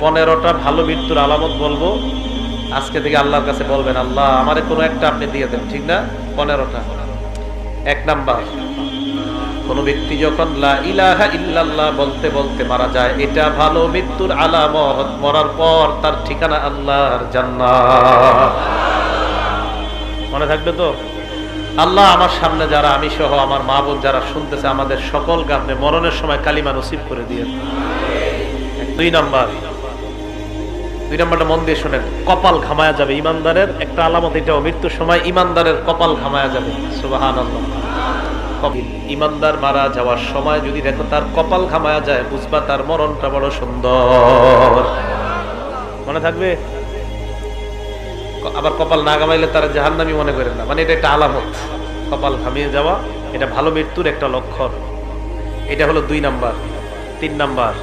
15টা ভালো মৃত্যুর আলামত বলবো। আজকে থেকে আল্লাহর কাছে বলবেন, আল্লাহ আমারে কোনো একটা আপনি দিয়ে দেন, ঠিক না? 15টা। 1 নাম্বার, কোন ব্যক্তি যখন লা ইলাহা ইল্লাল্লাহ বলতে বলতে মারা যায়, এটা ভালো মৃত্যুর আলামত। মরার পর তার ঠিকানা আল্লাহর জান্নাত। মনে থাকবে তো? আল্লাহ আমার সামনে যারা, আমি সহ আমার মা বোন যারা শুনতেছে, আমাদের সকলকে আপনি মরণের সময় কালিমা নসিব করে দিয়েন। 2 নাম্বারটা মন দিয়ে শোনেন, কপাল ঘামায়া যাবে ইমানদারের। একটা আলামত এটাও, মৃত্যুর সময় ইমানদারের কপাল ঘামায়া যাবে। সুবহানাল্লাহ। ইমানদার মারা যাওয়ার সময় যদি দেখো তার কপাল ঘামায়া যায়, বুঝবা তার মরণটা বড় সুন্দর। মনে থাকবে? আবার কপাল না ঘামাইলে তার জাহান্নামী মনে করেন না, মানে এটা একটা আলামত। কপাল ঘামিয়ে যাওয়া এটা ভালো মৃত্যুর একটা লক্ষণ। এটা হলো 2 নাম্বার। 3 নাম্বার,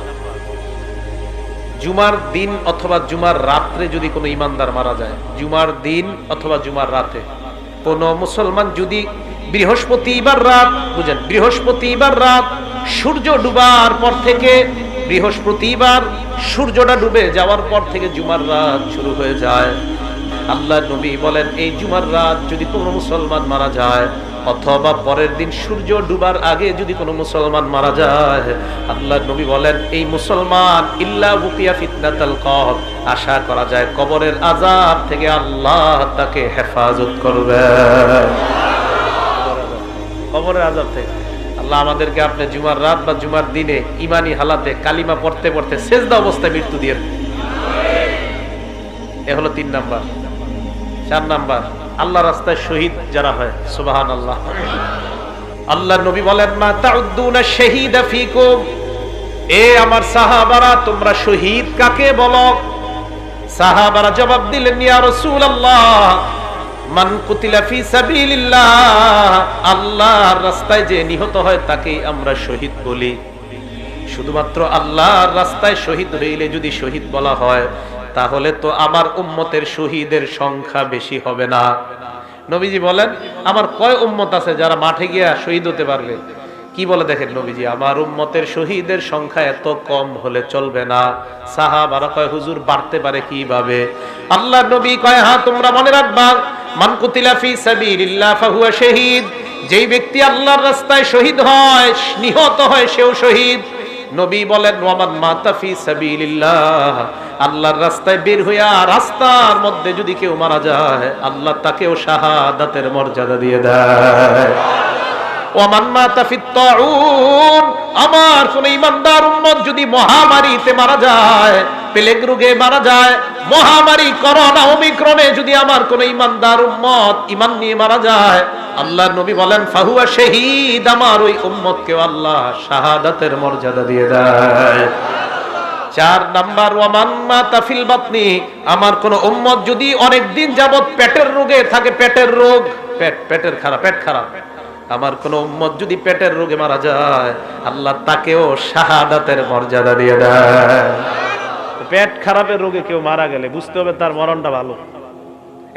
জুমার দিন অথবা জুমার রাত্রে যদি কোনো ইমানদার মারা যায়, জুমার দিন অথবা জুমার রাতে কোন মুসলমান যদি বৃহস্পতিবার রাত, বুঝেন, বৃহস্পতিবার রাত সূর্য ডুবার পর থেকে, বৃহস্পতিবার সূর্যটা ডুবে যাওয়ার পর থেকে জুমার রাত শুরু হয়ে যায়। আল্লাহ নবী বলেন, এই জুমার রাত যদি কোনো মুসলমান মারা যায়, অথবা পরের দিন সূর্য ডুবার আগে যদি কোনো মুসলমান মারা যায়, আল্লাহ নবী বলেন এই মুসলমান ইল্লা বুকিয়া ফিতনাতাল কবর, আশা করা যায় কবরের আযাব থেকে আল্লাহ তাকে হেফাজত করবে। কবরের আযাব থেকে আল্লাহ আমাদেরকে আপনি জুমার রাত বা জুমার দিনে ঈমানি হালাতে কালিমা পড়তে পড়তে সেজদা অবস্থায় মৃত্যু দিয়ে। এ হলো 3 নাম্বার। 4 নাম্বার, আল্লাহ রাস্তায় শহীদ যারা হয়, সুবহানাল্লাহ। আল্লাহর নবী বলেন, মা তাউদ্দুনা শাহীদা ফিকুম, এ আমার সাহাবারা তোমরা শহীদ কাকে বলো? সাহাবারা জবাব দিলেন, ইয়া রাসূলুল্লাহ, মান কুতিলা ফি সাবিলিল্লাহ, আল্লাহর রাস্তায় যে নিহত হয় তাকেই আমরা শহীদ বলি। শুধুমাত্র আল্লাহর রাস্তায় শহীদ হইলে যদি শহীদ বলা হয়, তাহলে তো আমার উম্মতের শহীদের সংখ্যা বেশি হবে না। নবীজি বলেন, আমার কয় উম্মত আছে যারা মাঠে গিয়া শহীদ হতে পারবে? কি বলে দেখেন নবীজি, আমার উম্মতের শহীদের সংখ্যা এত কম হলে চলবে না। সাহাবারা কয়, হুজুর বাড়তে পারে কিভাবে? আল্লাহ নবী কয়, হ্যাঁ তোমরা মনে রাখবা, মান কুতিলা ফি সাবিলিল্লাহ ফাহুয়া শাহীদ, যেই ব্যক্তি আল্লাহর রাস্তায় শহীদ হয়, নিহত হয়, সেও শহীদ। নবী বলেন, ওয়ামান মাতা ফি সাবিলিল্লাহ, আল্লাহর রাস্তায় বের হইয়া রাস্তার মধ্যে যদি কেউ মারা যায়, আল্লাহ তাকেও শাহাদাতের মর্যাদা দিয়ে দেয়। ওয়ামান মাতা ফিত তাউন, আমার কোন ইমানদার উম্মত যদি মহামারীতে মারা যায়, প্লেগ রোগে মারা যায়, মহামারী করোনা ওমিক্রনে যদি আমার কোন ইমানদার উম্মত ঈমান নিয়ে মারা যায়, আল্লাহর নবী বলেন ফাহুয়া শাহীদ, আমার ওই উম্মতকেও আল্লাহ শাহাদাতের মর্যাদা দিয়ে দেয়। 4 নাম্বার, ওয়ামান মাতা ফিল বাতনি, আমার কোন উম্মত যদি অনেক দিন যাবত পেটের রোগে থাকে, পেটের রোগ, পেটের খারাপ, পেট খারাপ, আমার কোন উম্মত যদি পেটের রোগে মারা যায়, আল্লাহ তাকেও শাহাদাতের মর্যাদা দিয়ে দেয়। পেট খারাপের রোগে কেউ মারা গেলে বুঝতে হবে তার মরণটা ভালো।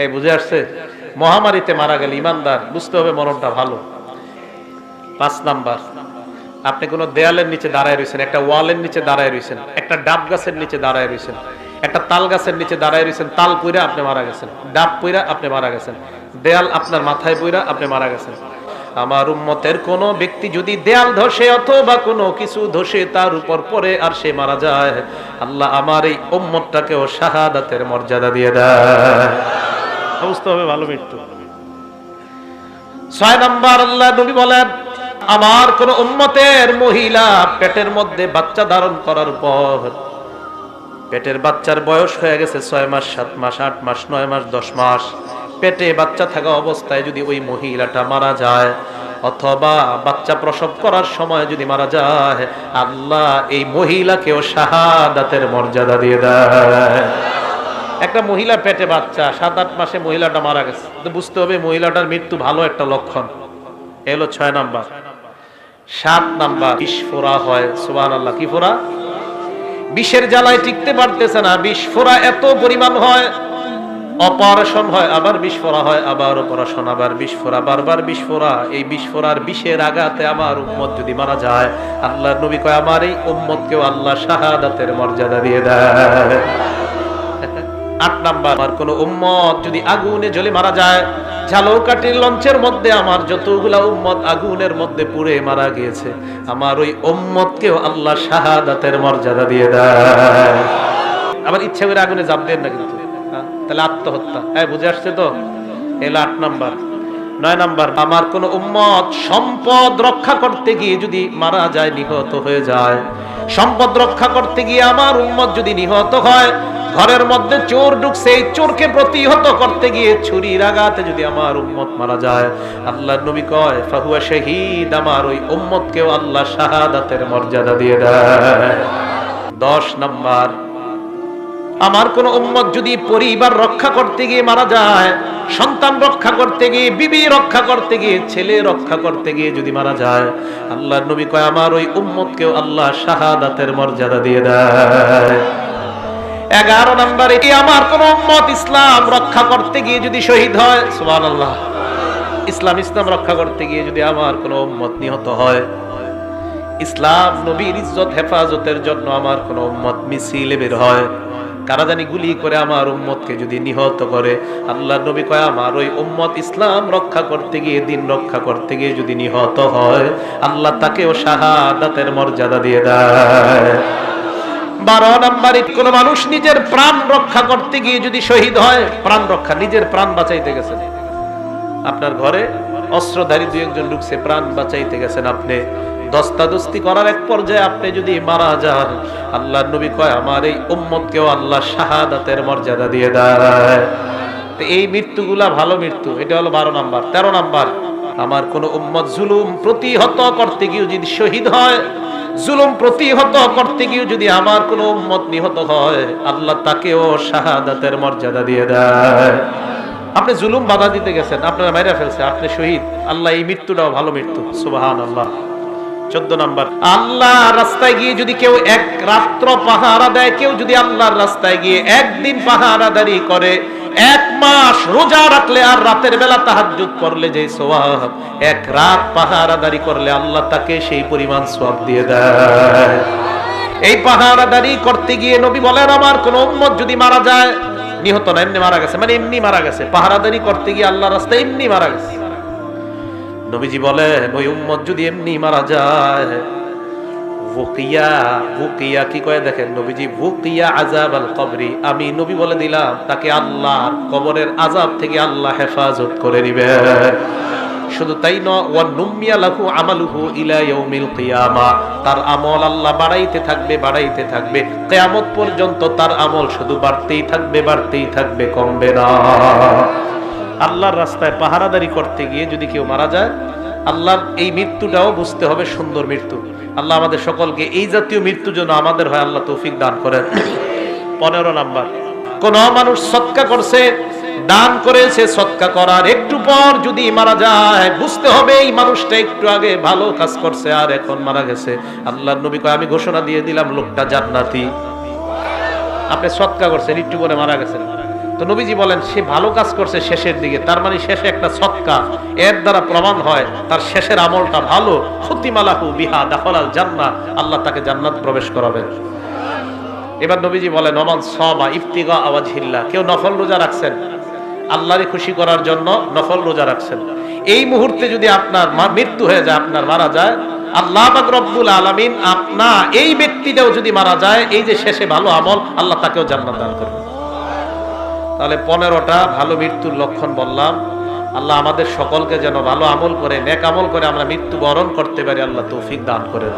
এই বুঝে আসছে? মহামারীতে মারা গেলে ইমানদার, বুঝতে হবে মরণটা ভালো। 5 নাম্বার, আপনি কোন দেয়ালের নিচে দাঁড়ায় রয়েছেন, একটা ওয়ালের নিচে দাঁড়ায় রয়েছেন, একটা ডাব গাছের নিচে দাঁড়ায় রয়েছেন, একটা তাল গাছের নিচে দাঁড়ায় রয়েছেন, তাল পইরা আপনি মারা গেছেন, ডাব পইরা আপনি মারা গেছেন, দেয়াল আপনার মাথায় পইরা আপনি মারা গেছেন। আমার উম্মতের কোন ব্যক্তি যদি দেয়াল ধসে অথবা কোনো কিছু ধসে তার উপর পড়ে আর সে মারা যায়, আল্লাহ আমার এই উম্মতটাকেও শাহাদাতের মর্যাদা দিয়ে দেয়। বুঝতে হবে ভালো মৃত্যু। 6 নাম্বার, আল্লাহ নবী বলেন, আমার কোন উম্মতের মহিলা পেটের মধ্যে বাচ্চা ধারণ করার পর, পেটের বাচ্চার বয়স হয়ে গেছে 6 মাস, 7 মাস, 8 মাস, 9 মাস, 10 মাস, পেটে বাচ্চা থাকা অবস্থায় যদি ওই মহিলাটা মারা যায়, অথবা বাচ্চা প্রসব করার সময় যদি মারা যায়, আল্লাহ এই মহিলাকেও শাহাদাতের মর্যাদা দিয়ে দেয়। একটা মহিলা পেটে বাচ্চা, 7-8 মাসে মহিলাটা মারা গেছে, তো বুঝতে হবে মহিলাটার মৃত্যু ভালো একটা লক্ষণ। এলো 6 নাম্বার। 7 নাম্বার, বিষ ফোড়া হয়। সুবহানাল্লাহ। কি ফোড়া? বিষের জ্বালায় টিকতে পারতেছে না, বিষ ফোড়া এত পরিমাণ হয়, অপারেশন হয়, আবার বিস্ফোরা হয়, আবার অপারেশন, আবার বিস্ফোরা, বারবার বিস্ফোরা। এই বিস্ফোরার বিষের আঘাতে আমার উম্মত যদি মারা যায়, আল্লাহর নবী কয় আমার এই উম্মতকেও আল্লাহ শাহাদাতের মর্যাদা দিয়ে দেয়। 8 নাম্বার, আমার কোন উম্মত যদি আগুনে জ্বলে মারা যায়, ঝালকাঠির লঞ্চের মধ্যে আমার যতগুলা উম্মত আগুনের মধ্যে পুড়ে মারা গিয়েছে, আমার ওই উম্মতকেও আল্লাহ শাহাদাতের মর্যাদা দিয়ে দেয়। আবার ইচ্ছা করে আগুনে জাপ দেন না কিন্তু, তাহলে আত্মহত্যা। হ্যাঁ, বুঝে আসছে তো? এলো 8 নাম্বার। 9 নাম্বার, আমার কোন উম্মত সম্পদ রক্ষা করতে গিয়ে যদি মারা যায়, নিহত হয়ে যায়, সম্পদ রক্ষা করতে গিয়ে আমার উম্মত যদি নিহত হয়, ঘরের মধ্যে চোর ঢুকছে, এই চোরকে প্রতিহত করতে গিয়ে ছুরির আঘাতে যদি আমার উম্মত মারা যায়, আল্লাহর নবী কয় ফাহুয়া শাহীদ, আমার ওই উম্মতকেও আল্লাহ শাহাদাতের মর্যাদা দিয়ে দেয়। 10 নাম্বার, আমার কোন উম্মত যদি পরিবার রক্ষা করতে গিয়ে মারা যায়, সন্তান রক্ষা করতে গিয়ে, বিবি রক্ষা করতে গিয়ে, ছেলে রক্ষা করতে গিয়ে যদি মারা যায়, আল্লাহর নবী কয় আমার ওই উম্মতকেও আল্লাহ শাহাদাতের মর্যাদা দিয়ে দেয়। 11 নম্বরে, আমার কোন উম্মত ইসলাম রক্ষা করতে গিয়ে যদি শহীদ হয়, সুবহানাল্লাহ, ইসলাম রক্ষা করতে গিয়ে যদি আমার কোন উম্মত নিহত হয়, ইসলাম নবীর ইজ্জত হেফাজতের জন্য আমার কোন উম্মত মিছিলে বের হয়, কারা জানি গুলি করে আমার উম্মতকে যদি নিহত করে, আল্লাহর নবী কয় আমার ওই উম্মত ইসলাম রক্ষা করতে গিয়ে, দিন রক্ষা করতে গিয়ে যদি নিহত হয়, আল্লাহ তাকেও শাহাদাতের মর্যাদা দিয়ে দেয়। 12 নম্বরে, কোন মানুষ নিজের প্রাণ রক্ষা করতে গিয়ে যদি শহীদ হয়, প্রাণ রক্ষা, নিজের প্রাণ বাঁচাইতে গেছেন, আপনার ঘরে অস্ত্রধারী 2-1 ঢুকছে, প্রাণ বাঁচাইতে গেছেন, আপনি দস্তাদস্তি করার এক পর্যায়ে আপনি যদি মারা যান, আল্লাহর নবী কয় আমার এই উম্মতকেও আল্লাহ শাহাদাতের মর্যাদা দিয়ে দেয়। তো এই মৃত্যুগুলা ভালো মৃত্যু। এটা হলো 12 নাম্বার। 13 নাম্বার, আমার কোন উম্মত জুলুম প্রতিহত করতে গিয়ে যদি শহীদ হয়, জুলুম প্রতিহত করতে গিয়ে যদি আমার কোন উম্মত নিহত হয়, আল্লাহ তাকেও শাহাদাতের মর্যাদা দিয়ে দেয়। আপনি জুলুম বাধা দিতে গেছেন, আপনারা মাইরা ফেলছে, আপনি শহীদ, আল্লাহ এই মৃত্যুটাও ভালো মৃত্যু, সুবহানাল্লাহ। 14 নাম্বার, আল্লাহ রাস্তায় গিয়ে যদি কেউ এক রাত্র পাহারা দেয়, কেউ যদি আল্লাহর রাস্তায় গিয়ে একদিন পাহারাদারি করে, 1 মাস রোজা রাখলে আর রাতের বেলা তাহাজ্জুদ করলে যে সওয়াব, 1 রাত পাহারাদারি করলে আল্লাহ তাকে সেই পরিমাণ সওয়াব দিয়ে দেয়। এই পাহারাদারি করতে গিয়ে নবী বলেন আমার কোন উম্মত যদি মারা যায়, নিহত না, এমনি মারা গেছে, মানে এমনি মারা গেছে, পাহারাদারি করতে গিয়ে আল্লাহর রাস্তায় এমনি মারা গেছে, নবীজি বলেন ওই উম্মত যদি এমনি মারা যায়, বুকিয়া কি কয় দেখেন নবীজি, বুকিয়া আযাবাল কবরি, আমি নবী বলে দিলাম তাকে আল্লাহর কবরের আযাব থেকে আল্লাহ হেফাজত করে নেবেন। শুধু তাই নয়, ওয়া নুমিয়া লাহু আমালুহু ইলা ইয়াউমিল কিয়ামা, তার আমল আল্লাহ বাড়াইতে থাকবে, বাড়াইতে থাকবে, কিয়ামত পর্যন্ত তার আমল শুধু বাড়তেই থাকবে, বাড়তেই থাকবে, কমবে না। আল্লাহর রাস্তায় পাহারাদারি করতে গিয়ে যদি কেউ মারা যায়, আল্লাহর এই মৃত্যুটাও বুঝতে হবে সুন্দর মৃত্যু। আল্লাহ আমাদের সকলকে এই জাতীয় মৃত্যু যেন আমাদের হয়, আল্লাহ তৌফিক দান করেন। 15 নাম্বার, কোন মানুষ সদকা করছে, দান করেছে, সদকা করার একটু পর যদি মারা যায়, বুঝতে হবে এই মানুষটা একটু আগে ভালো কাজ করছে আর এখন মারা গেছে, আল্লাহর নবী কয় আমি ঘোষণা দিয়ে দিলাম লোকটা জান্নাতি। আপনি সদকা করছেন, একটু পরে মারা গেছেন, তো নবীজি বলেন সে ভালো কাজ করছে শেষের দিকে, তার মানে শেষে একটা সদকা, এর দ্বারা প্রমাণ হয় তার শেষের আমলটা ভালো, খুতিমালাহু বিহা দাখালাল জান্নাহ, আল্লাহ তাকে জান্নাত প্রবেশ করাবেন। এবার নবীজি বলেন ওমান সামা ইবতিগা ওয়াজহিল্লাহ, কেউ নফল রোজা রাখছেন, আল্লাহরে খুশি করার জন্য নফল রোজা রাখছেন, এই মুহূর্তে যদি আপনার মৃত্যু হয়ে যায়, আপনার মারা যায়, আল্লাহ পাক রব্বুল আলামিন আপনা এই ব্যক্তিটাও যদি মারা যায়, এই যে শেষে ভালো আমল, আল্লাহ তাকেও জান্নাত দান করবেন। তাহলে 15টা ভালো মৃত্যুর লক্ষণ বললাম। আল্লাহ আমাদের সকলকে যেন ভালো আমল করে, নেক আমল করে আমরা মৃত্যু বরণ করতে পারি, আল্লাহ তৌফিক দান করেন।